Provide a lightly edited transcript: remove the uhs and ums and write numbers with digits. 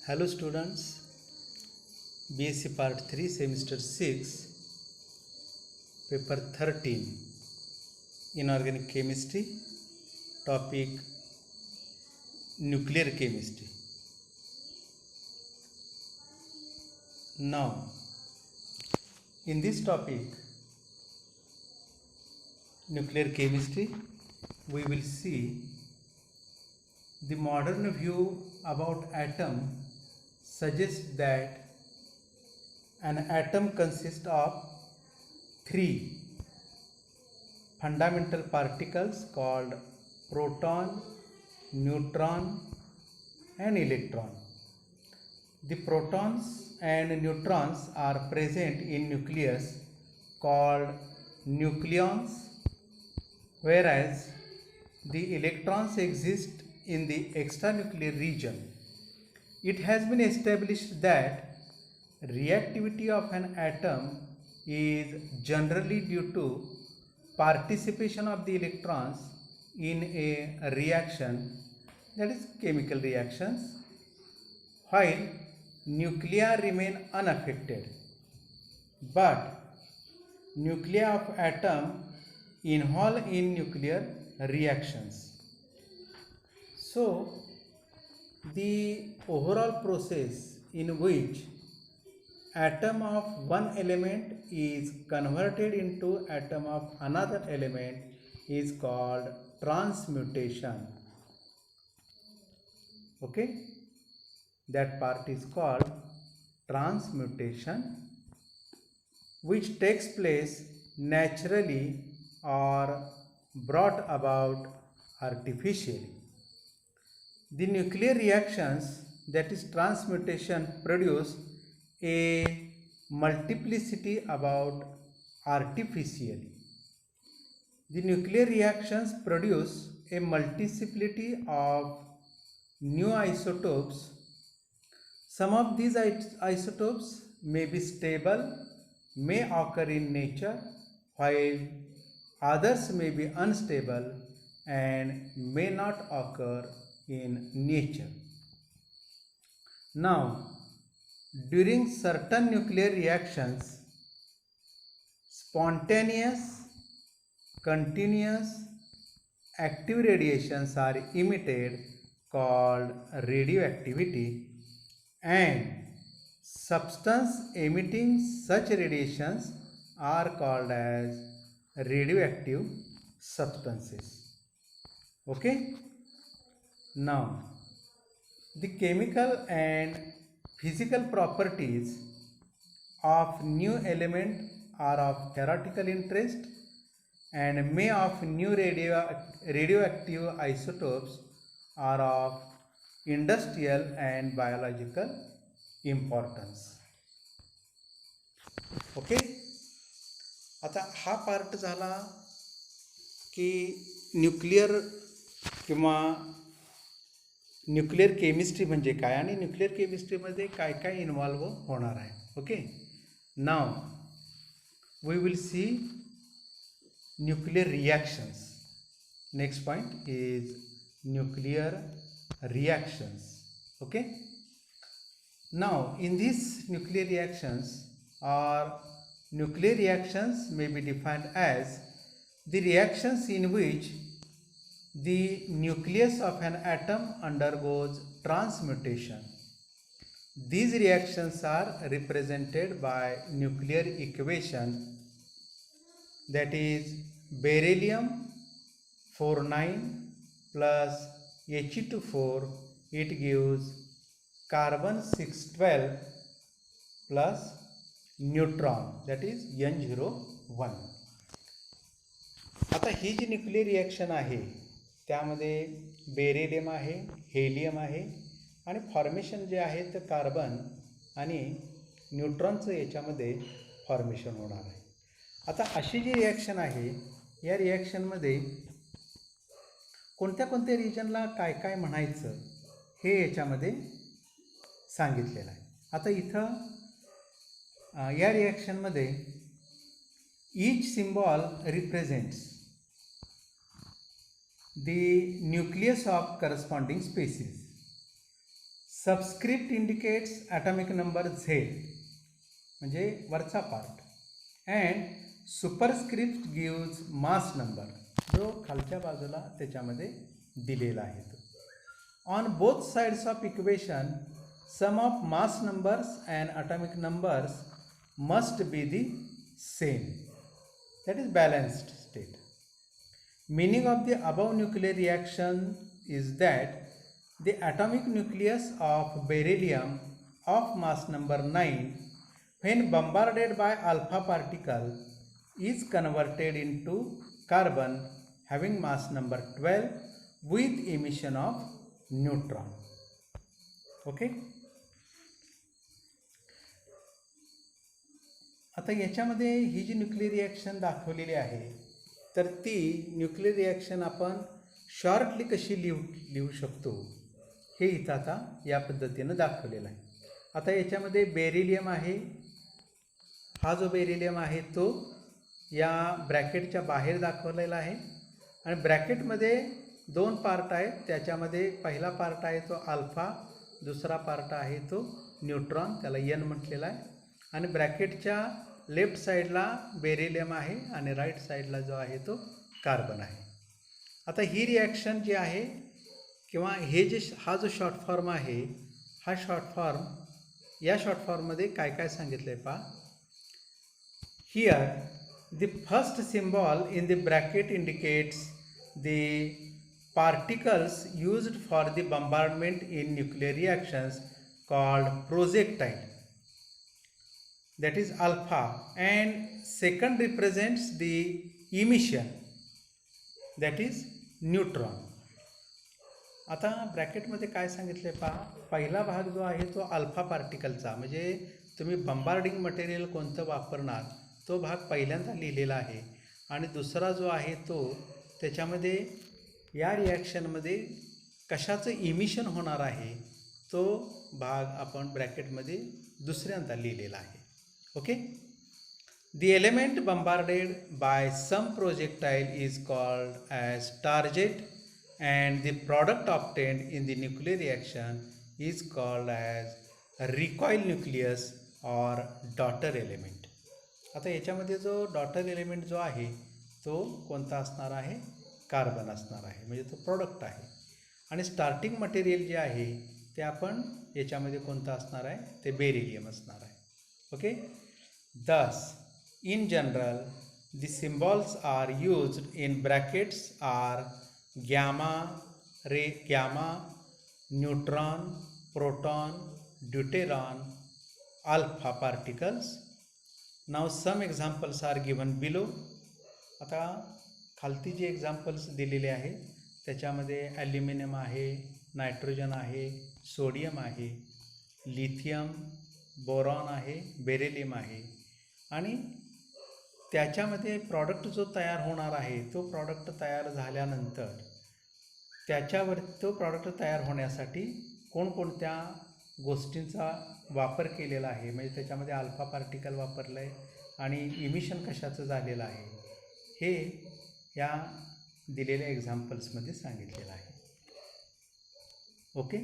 Hello students, BSc Part 3 Semester 6 Paper 13 Inorganic Chemistry Topic Nuclear Chemistry. Now in this topic Nuclear Chemistry we will see the modern view about atom suggests that an atom consists of three fundamental particles called proton, neutron and electron. The protons and neutrons are present in nucleus called nucleons, whereas the electrons exist in the extranuclear region. It has been established that reactivity of an atom is generally due to participation of the electrons in a reaction, that is chemical reactions, while nuclei remain unaffected. But nuclei of atom involve in nuclear reactions. So the overall process in which atom of one element is converted into atom of another element is called transmutation. Okay, that part is called transmutation, which takes place naturally or brought about artificially. The nuclear reactions, that is transmutation, produce a multiplicity about artificially. The nuclear reactions produce a multiplicity of new isotopes. Some of these isotopes may be stable, may occur in nature, while others may be unstable and may not occur in nature. Now, during certain nuclear reactions, spontaneous, continuous, active radiations are emitted called radioactivity, and substance emitting such radiations are called as radioactive substances. Okay? Now, the chemical and physical properties of new element are of theoretical interest, and may of new radioactive isotopes are of industrial and biological importance. Okay, आता हा part झाला की nuclear किंवा nuclear chemistry म्हणजे काय आणि nuclear केमिस्ट्रीमध्ये काय काय इन्व्हॉल्व होणार आहे. Okay, now we will see nuclear reactions. Next point is nuclear reactions. Okay, now in these nuclear reactions may be defined as the reactions in which the nucleus of an atom undergoes transmutation. These reactions are represented by nuclear equation, that is beryllium 49 plus He2 4, it gives carbon 612 plus neutron, that is N01. आता ही जी nuclear reaction आहे त्यामध्ये beryllium आहे, helium आहे आणि formation जे आहे ते carbon आणि न्यूट्रॉनचं याच्यामध्ये फॉर्मेशन होणार आहे. आता अशी जी रिॲक्शन आहे या रिॲक्शनमध्ये कोणत्या कोणत्या रिजनला काय काय म्हणायचं हे याच्यामध्ये सांगितलेलं आहे. आता इथं या रिॲक्शनमध्ये each symbol represents the nucleus of corresponding species. Subscript indicates atomic number Z म्हणजे वरचा part, and superscript gives mass number जो खालच्या बाजूला त्याच्यामध्ये दिलेला आहे तो. On both sides of equation sum of mass numbers and atomic numbers must be the same, that is balanced state. Meaning of the above nuclear reaction is that the atomic nucleus of beryllium of mass number 9 when bombarded by alpha particle is converted into carbon having mass number 12 with emission of neutron. Okay. आता याच्यामध्ये ही जी nuclear reaction दाखवलेली आहे तर ती nuclear reaction आपण shortly कशी लिहू शकतो हे इथं आता या पद्धतीनं दाखवलेलं आहे. आता याच्यामध्ये बेरिलियम आहे, हा जो बेरिलियम आहे तो या ब्रॅकेटच्या बाहेर दाखवलेला आहे आणि ब्रॅकेटमध्ये दोन पार्ट आहेत. त्याच्यामध्ये पहिला पार्ट आहे तो अल्फा, दुसरा पार्ट आहे तो न्यूट्रॉन, त्याला एन म्हटलेला आहे. आणि ब्रॅकेटच्या लेफ्ट साईडला बेरिलियम आहे आणि राईट साईडला जो आहे तो कार्बन आहे. आता ही रिॲक्शन जी आहे किंवा हा जो शॉर्ट फॉर्म आहे, हा शॉर्ट फॉर्म, या शॉर्ट फॉर्ममध्ये काय काय सांगितलं आहे पहा. Here the first symbol in the bracket indicates the particles used for the bombardment in nuclear reactions called projectile, that is alpha, and second represents the emission, that is neutron. आता ब्रॅकेटमध्ये काय सांगितले पहा, पहिला भाग जो आहे तो अल्फा पार्टिकलचा, म्हणजे तुम्ही बंबार्डिंग मटेरियल कोणतं वापरणार तो भाग पहिल्यांदा लिहिलेला आहे. आणि दुसरा जो आहे तो त्याच्यामध्ये या रिॲक्शनमध्ये कशाचं इमिशन होणार आहे तो भाग आपण ब्रॅकेटमध्ये दुसऱ्यांदा लिहिलेला आहे. Okay. The element bombarded by some projectile is called as target, and the product obtained in the nuclear reaction is called as recoil nucleus or daughter element. आता याच्यामध्ये जो डॉटर एलिमेंट जो आहे तो कोणता असणार आहे, कार्बन असणार आहे, म्हणजे तो प्रोडक्ट आहे. आणि स्टार्टिंग मटेरियल जे आहे ते आपण याच्यामध्ये कोणतं असणार आहे, ते बेरिलियम असणार आहे. Okay. Thus, in general, the symbols are used in brackets are gamma, neutron, proton, deuteron, alpha particles. Now some examples are given below. आता खालती जे एक्झाम्पल्स दिलेले आहे त्याच्यामध्ये ॲल्युमिनियम आहे, नायट्रोजन आहे, सोडियम आहे, लिथियम, बोरॉन आहे, बेरिलियम आहे. आणि त्याच्यामध्ये प्रॉडक्ट जो तयार होणार आहे तो प्रॉडक्ट तयार झाल्यानंतर त्याच्यावर तो प्रॉडक्ट तयार होण्यासाठी कोणकोणत्या गोष्टींचा वापर केलेला आहे, म्हणजे त्याच्यामध्ये अल्फा पार्टिकल वापरलं आहे आणि इमिशन कशाचं झालेलं आहे हे या दिलेल्या एक्झाम्पल्समध्ये सांगितलेलं आहे. ओके.